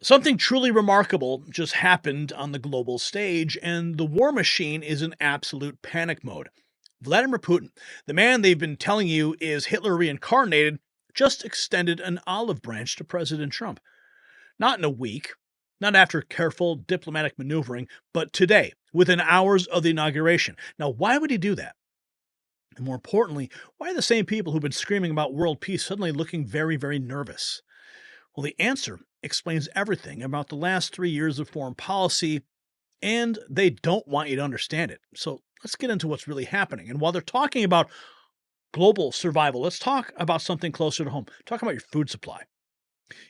Something truly remarkable just happened on the global stage, and the war machine is in absolute panic mode. Vladimir Putin, the man they've been telling you is Hitler reincarnated, just extended an olive branch to President Trump. Not in a week, not after careful diplomatic maneuvering, but today, within hours of the inauguration. Now, why would he do that? And more importantly, why are the same people who've been screaming about world peace suddenly looking very, very nervous? Well, the answer explains everything about the last 3 years of foreign policy, and they don't want you to understand it. So let's get into what's really happening. And while they're talking about global survival, let's talk about something closer to home. Talk about your food supply.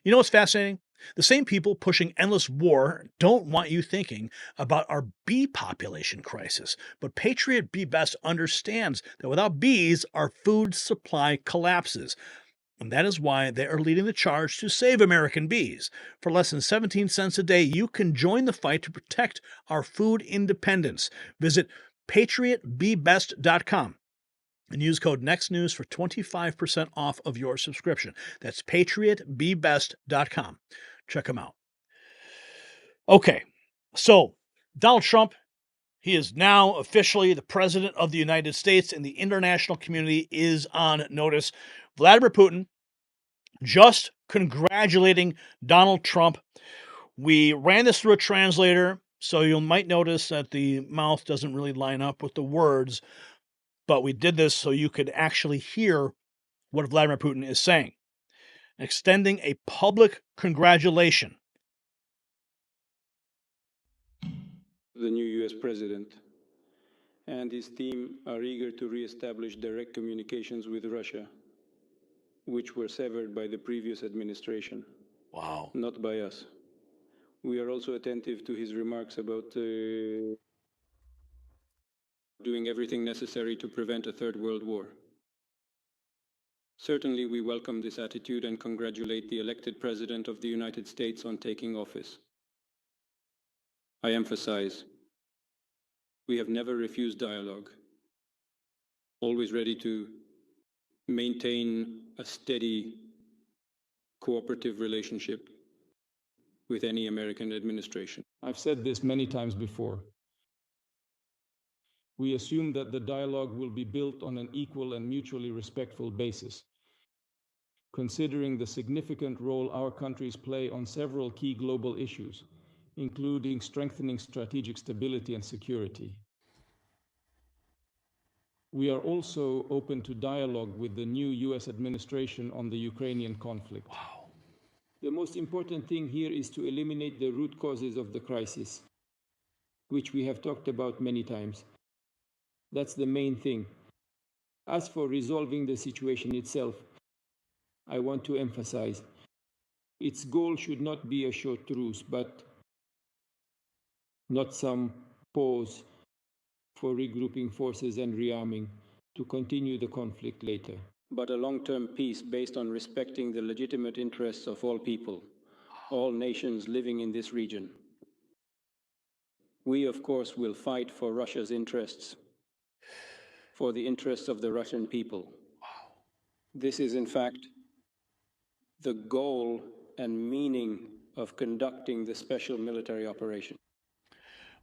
You know what's fascinating? The same people pushing endless war don't want you thinking about our bee population crisis. But Patriot Bee Best understands that without bees, our food supply collapses. And that is why they are leading the charge to save American bees. For less than 17 cents a day, you can join the fight to protect our food independence. Visit patriotbeebest.com and use code NEXTNEWS for 25% off of your subscription. That's patriotbeebest.com. Check them out. Okay, so Donald Trump, he is now officially the president of the United States, and the international community is on notice. Vladimir Putin just congratulating Donald Trump. We ran this through a translator, so you might notice that the mouth doesn't really line up with the words, but we did this so you could actually hear what Vladimir Putin is saying, extending a public congratulation. The new U.S. president and his team are eager to re-establish direct communications with Russia, which were severed by the previous administration. Wow. Not by us. We are also attentive to his remarks about doing everything necessary to prevent a third world war. Certainly, we welcome this attitude and congratulate the elected President of the United States on taking office. I emphasize, we have never refused dialogue, always ready to maintain a steady, cooperative relationship with any American administration. I've said this many times before. We assume that the dialogue will be built on an equal and mutually respectful basis, considering the significant role our countries play on several key global issues, including strengthening strategic stability and security. We are also open to dialogue with the new US administration on the Ukrainian conflict. Wow. The most important thing here is to eliminate the root causes of the crisis, which we have talked about many times. That's the main thing. As for resolving the situation itself, I want to emphasize, its goal should not be a short truce, but not some pause for regrouping forces and rearming to continue the conflict later. But a long-term peace based on respecting the legitimate interests of all people, all nations living in this region. We, of course, will fight for Russia's interests, for the interests of the Russian people. This is, in fact, the goal and meaning of conducting the special military operation.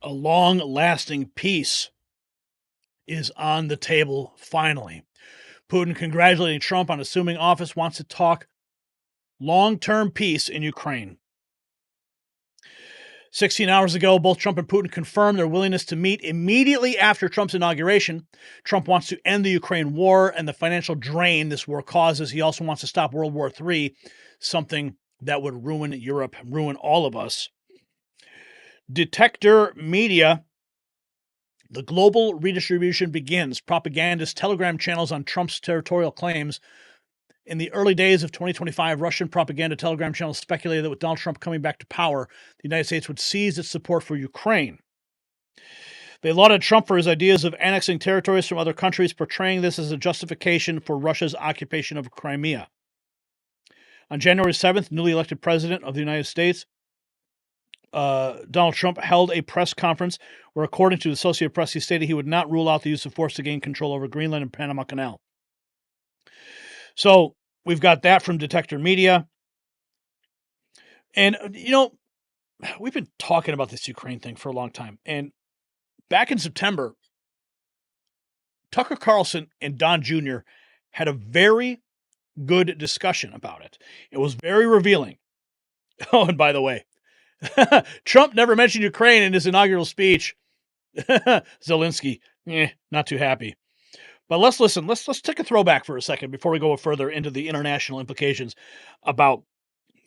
A long-lasting peace is on the table finally. Putin congratulating Trump on assuming office, wants to talk long-term peace in Ukraine. 16 hours ago, both Trump and Putin confirmed their willingness to meet immediately after Trump's inauguration. Trump wants to end the Ukraine war and the financial drain this war causes. He also wants to stop World War III, something that would ruin Europe, ruin all of us. Detector Media. The global redistribution begins. Propagandist telegram channels on Trump's territorial claims. In the early days of 2025, Russian propaganda telegram channels speculated that with Donald Trump coming back to power, the United States would seize its support for Ukraine. They lauded Trump for his ideas of annexing territories from other countries, portraying this as a justification for Russia's occupation of Crimea. On January 7th, newly elected president of the United States, Donald Trump held a press conference where, according to the Associated Press, he stated he would not rule out the use of force to gain control over Greenland and Panama Canal. So we've got that from Detector Media. And, we've been talking about this Ukraine thing for a long time. And back in September, Tucker Carlson and Don Jr. had a very good discussion about it. It was very revealing. Oh, and by the way, Trump never mentioned Ukraine in his inaugural speech. Zelensky, not too happy. But let's listen. Let's take a throwback for a second before we go further into the international implications about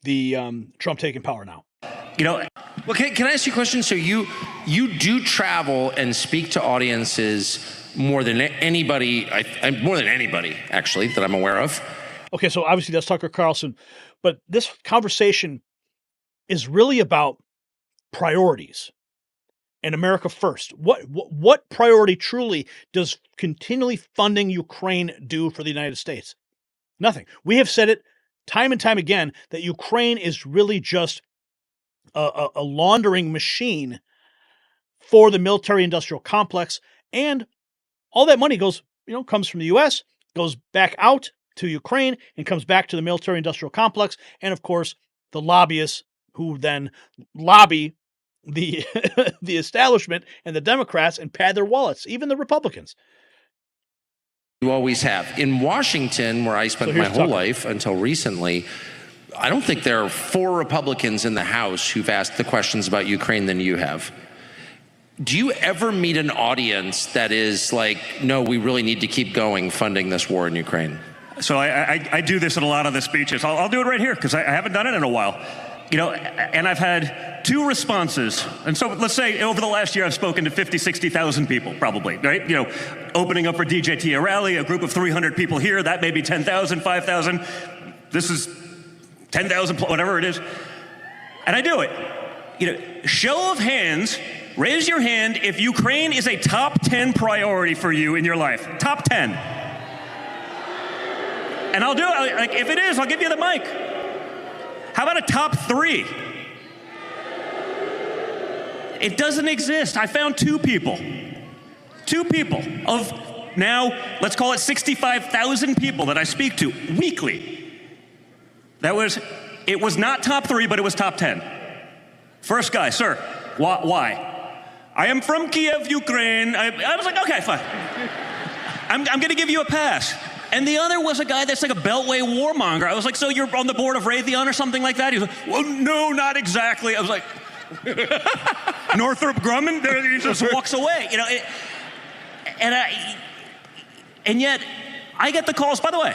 the Trump taking power now. Well, can I ask you a question? So you do travel and speak to audiences more than anybody, more than anybody actually that I'm aware of. Okay, so obviously that's Tucker Carlson, but this conversation is really about priorities and America first. What priority truly does continually funding Ukraine do for the United States? Nothing. We have said it time and time again that Ukraine is really just a laundering machine for the military-industrial complex, and all that money comes from the U.S., goes back out to Ukraine, and comes back to the military-industrial complex, and of course the lobbyists who then lobby the the establishment and the Democrats and pad their wallets, even the Republicans. You always have. In Washington, where I spent my whole life until recently, I don't think there are 4 Republicans in the House who've asked the questions about Ukraine than you have. Do you ever meet an audience that is like, no, we really need to keep going funding this war in Ukraine? So I do this in a lot of the speeches. I'll do it right here because I haven't done it in a while. And I've had 2 responses. And so let's say over the last year, I've spoken to 50, 60,000 people probably, right? Opening up for DJT, a rally, a group of 300 people here, that may be 10,000, 5,000. This is 10,000, whatever it is. And I do it. Show of hands, raise your hand if Ukraine is a top 10 priority for you in your life. Top 10. And I'll do it. Like, if it is, I'll give you the mic. How about a top 3? It doesn't exist. I found 2 people. 2 people of now, let's call it 65,000 people that I speak to weekly. It was not top 3, but it was top 10. First guy, sir, why? I am from Kiev, Ukraine. I was like, okay, fine. I'm going to give you a pass. And the other was a guy that's like a Beltway warmonger. I was like, so you're on the board of Raytheon or something like that? He was like, well, no, not exactly. I was like, Northrop Grumman? He just walks away. And yet, I get the calls, by the way,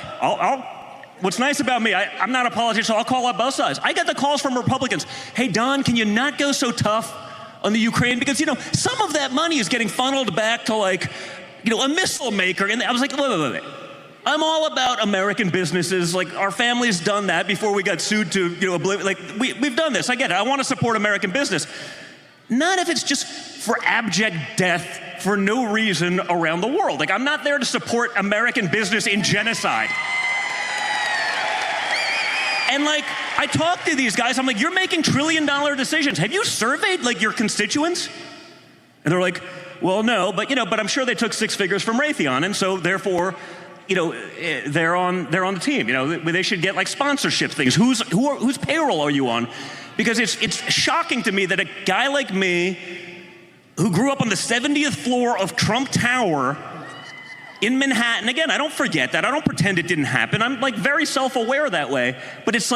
what's nice about me, I'm not a politician, so I'll call out both sides. I get the calls from Republicans. Hey, Don, can you not go so tough on the Ukraine? Because, some of that money is getting funneled back to a missile maker. And I was like, wait. I'm all about American businesses. Like, our family's done that before we got sued to, we've done this. I get it. I want to support American business. Not if it's just for abject death for no reason around the world. Like, I'm not there to support American business in genocide. And I talk to these guys, I'm like, you're making trillion-dollar decisions. Have you surveyed your constituents? And they're like, well, no, but I'm sure they took 6 figures from Raytheon, and so therefore, they're on the team. They should get sponsorship things. Whose payroll are you on? Because it's shocking to me that a guy like me, who grew up on the 70th floor of Trump Tower in Manhattan, again, I don't forget that. I don't pretend it didn't happen. I'm very self-aware that way. But it's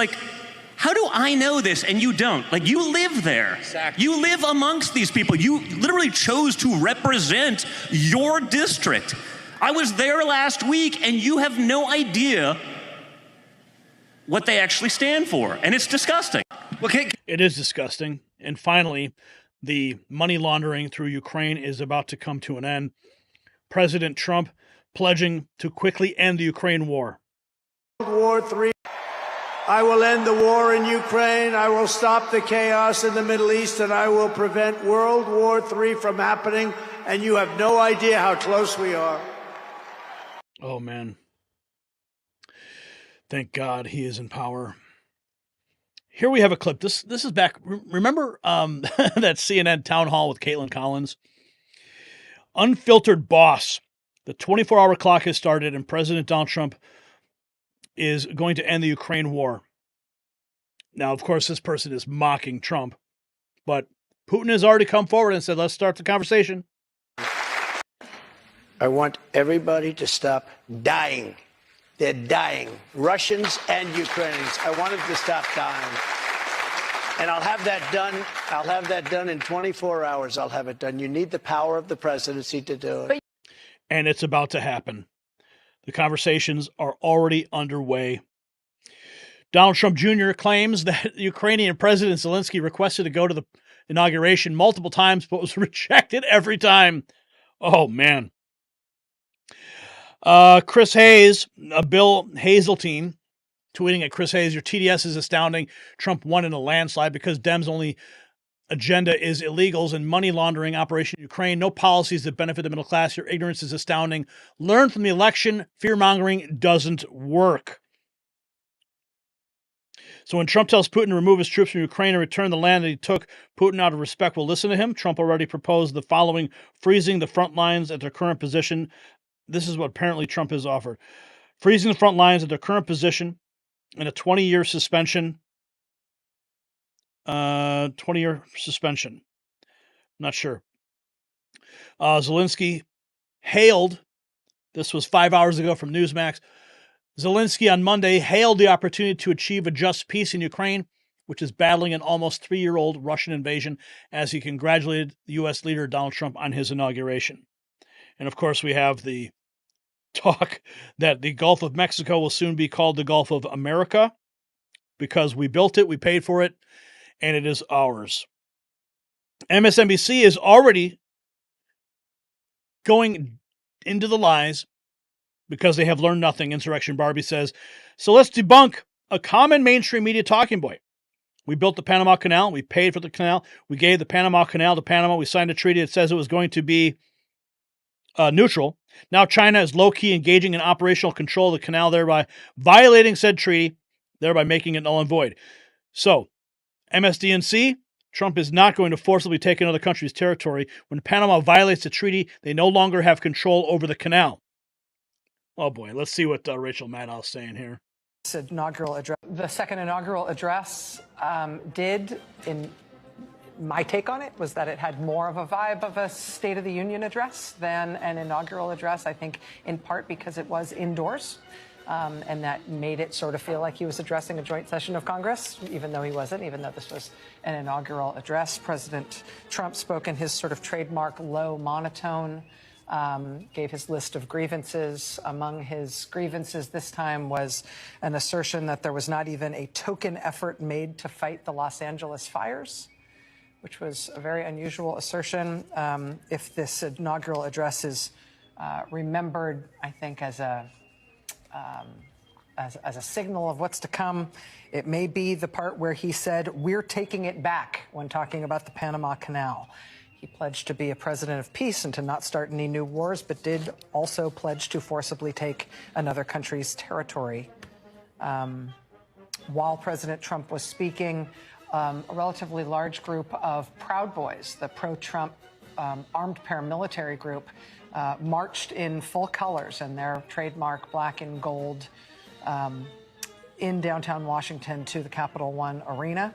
how do I know this and you don't? You live there. Exactly. You live amongst these people. You literally chose to represent your district. I was there last week, and you have no idea what they actually stand for. And it's disgusting. Okay. It is disgusting. And finally, the money laundering through Ukraine is about to come to an end. President Trump pledging to quickly end the Ukraine war. World War III. I will end the war in Ukraine. I will stop the chaos in the Middle East, and I will prevent World War III from happening. And you have no idea how close we are. Oh, man. Thank God he is in power. Here we have a clip. This is back. Remember that CNN town hall with Caitlin Collins? Unfiltered boss. The 24-hour clock has started, and President Donald Trump is going to end the Ukraine war. Now, of course, this person is mocking Trump, But Putin has already come forward and said, let's start the conversation. I want everybody to stop dying. They're dying. Russians and Ukrainians. I want them to stop dying. And I'll have that done. I'll have that done in 24 hours. I'll have it done. You need the power of the presidency to do it. And it's about to happen. The conversations are already underway. Donald Trump Jr. claims that Ukrainian President Zelensky requested to go to the inauguration multiple times, but was rejected every time. Oh, man. Chris Hayes, Bill Hazeltine, tweeting at Chris Hayes, your TDS is astounding. Trump won in a landslide because Dems' only agenda is illegals and money laundering operation in Ukraine. No policies that benefit the middle class. Your ignorance is astounding. Learn from the election. Fear-mongering doesn't work. So when Trump tells Putin to remove his troops from Ukraine and return the land that he took, Putin, out of respect, will listen to him. Trump already proposed the following: freezing the front lines at their current position. This is what apparently Trump has offered. Freezing the front lines at their current position and a 20-year suspension. 20-year suspension. Not sure. Zelensky hailed, this was 5 hours ago from Newsmax, Zelensky on Monday hailed the opportunity to achieve a just peace in Ukraine, which is battling an almost 3-year-old Russian invasion, as he congratulated the U.S. leader Donald Trump on his inauguration. And of course, we have the talk that the Gulf of Mexico will soon be called the Gulf of America because we built it, we paid for it, and it is ours. MSNBC is already going into the lies because they have learned nothing, Insurrection Barbie says. So let's debunk a common mainstream media talking point. We built the Panama Canal. We paid for the canal. We gave the Panama Canal to Panama. We signed a treaty that says it was going to be neutral. Now China is low-key engaging in operational control of the canal, thereby violating said treaty, thereby making it null and void. So, MSDNC, Trump is not going to forcibly take another country's territory. When Panama violates the treaty, they no longer have control over the canal. Oh boy, let's see what Rachel Maddow's saying here. Inaugural address. The second inaugural address did, in my take on it, was that it had more of a vibe of a State of the Union address than an inaugural address, I think in part because it was indoors. And that made it sort of feel like he was addressing a joint session of Congress, even though he wasn't, even though this was an inaugural address. President Trump spoke in his sort of trademark low monotone, gave his list of grievances. Among his grievances this time was an assertion that there was not even a token effort made to fight the Los Angeles fires, which was a very unusual assertion. If this inaugural address is remembered, I think, as a signal of what's to come, it may be the part where he said, "We're taking it back," when talking about the Panama Canal. He pledged to be a president of peace and to not start any new wars, but did also pledge to forcibly take another country's territory. While President Trump was speaking, a relatively large group of Proud Boys, the pro-Trump armed paramilitary group, marched in full colors and their trademark black and gold in downtown Washington to the Capital One Arena.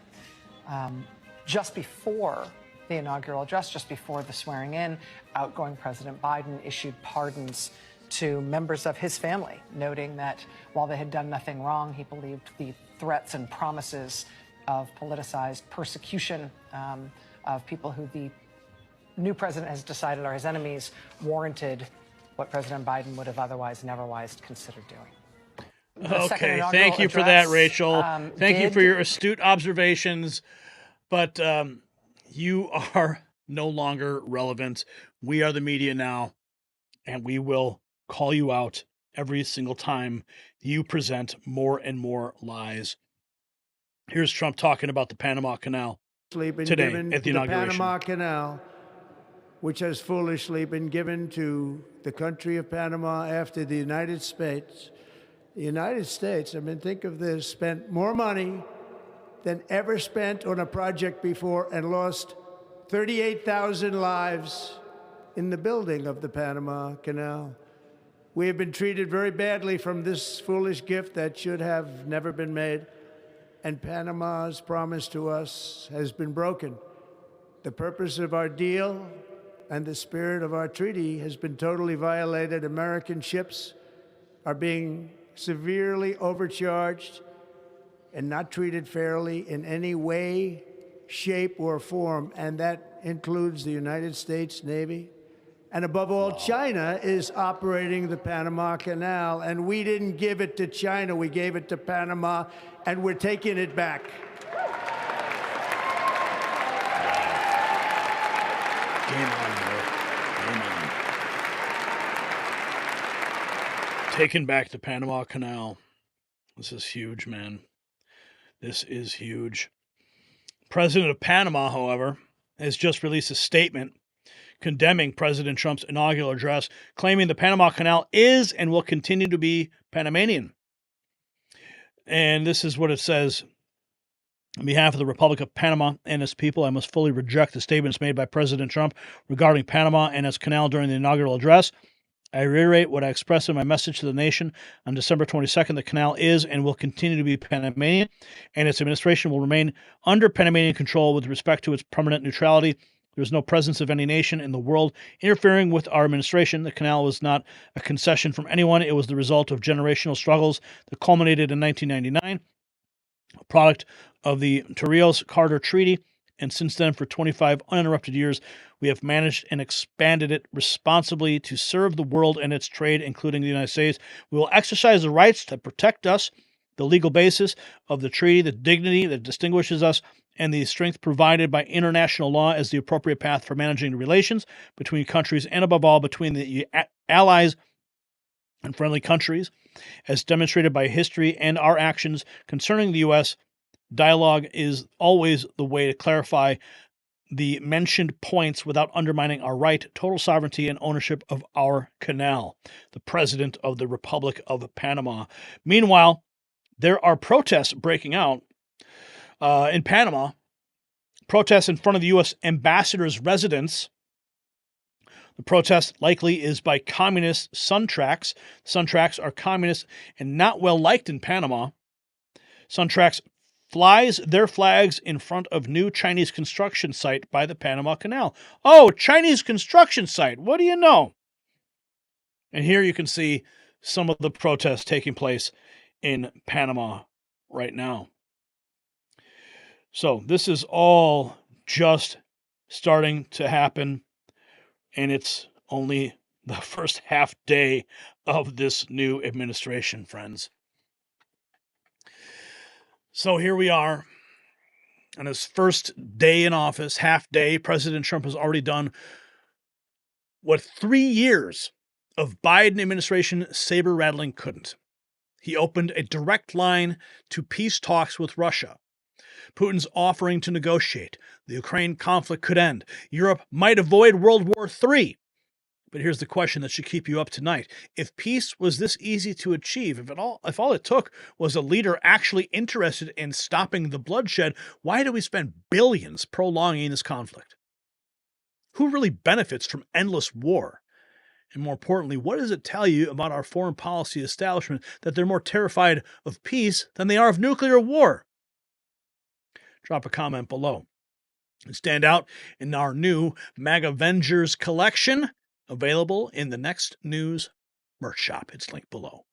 Just before the inaugural address, just before the swearing in, outgoing President Biden issued pardons to members of his family, noting that while they had done nothing wrong, he believed the threats and promises of politicized persecution of people who the new president has decided are his enemies warranted what President Biden would have otherwise never considered doing. Okay, thank you for that, Rachel. Thank you for your astute observations. But you are no longer relevant. We are the media now, and we will call you out every single time you present more and more lies. Here's Trump talking about the Panama Canal today at the inauguration. The Panama Canal, which has foolishly been given to the country of Panama after the United States. The United States, I mean, think of this, spent more money than ever spent on a project before and lost 38,000 lives in the building of the Panama Canal. We have been treated very badly from this foolish gift that should have never been made. And Panama's promise to us has been broken. The purpose of our deal and the spirit of our treaty has been totally violated. American ships are being severely overcharged and not treated fairly in any way, shape, or form, and that includes the United States Navy. And above all, China is operating the Panama Canal, and we didn't give it to China, we gave it to Panama, and we're taking it back. Game on, bro. Game on. Taking back the Panama Canal. This is huge, man. This is huge. President of Panama, however, has just released a statement condemning President Trump's inaugural address, claiming the Panama Canal is and will continue to be Panamanian. And this is what it says. On behalf of the Republic of Panama and its people, I must fully reject the statements made by President Trump regarding Panama and its canal during the inaugural address. I reiterate what I expressed in my message to the nation on December 22nd. The canal is and will continue to be Panamanian, and its administration will remain under Panamanian control with respect to its permanent neutrality. There is no presence of any nation in the world interfering with our administration. The canal was not a concession from anyone. It was the result of generational struggles that culminated in 1999, a product of the Torrijos-Carter Treaty, and since then, for 25 uninterrupted years, we have managed and expanded it responsibly to serve the world and its trade, including the United States. We will exercise the rights that protect us, the legal basis of the treaty, the dignity that distinguishes us, and the strength provided by international law as the appropriate path for managing relations between countries and, above all, between the allies and friendly countries, as demonstrated by history and our actions concerning the U.S. Dialogue is always the way to clarify the mentioned points without undermining our right, total sovereignty, and ownership of our canal. The President of the Republic of Panama. Meanwhile, there are protests breaking out in Panama, protests in front of the U.S. ambassador's residence. The protest likely is by communist Suntracks. Suntracks are communist and not well liked in Panama. Suntracks flies their flags in front of new Chinese construction site by the Panama Canal. Oh, Chinese construction site. What do you know? And here you can see some of the protests taking place in Panama right now. So this is all just starting to happen, and it's only the first half day of this new administration, friends. So here we are on his first day in office, half day. President Trump has already done what 3 years of Biden administration saber rattling couldn't. He opened a direct line to peace talks with Russia. Putin's offering to negotiate. The Ukraine conflict could end. Europe might avoid World War III. But here's the question that should keep you up tonight. If peace was this easy to achieve, if all it took was a leader actually interested in stopping the bloodshed, why do we spend billions prolonging this conflict? Who really benefits from endless war? And more importantly, what does it tell you about our foreign policy establishment that they're more terrified of peace than they are of nuclear war? Drop a comment below. And stand out in our new MAGA Avengers collection, available in the Next News merch shop. It's linked below.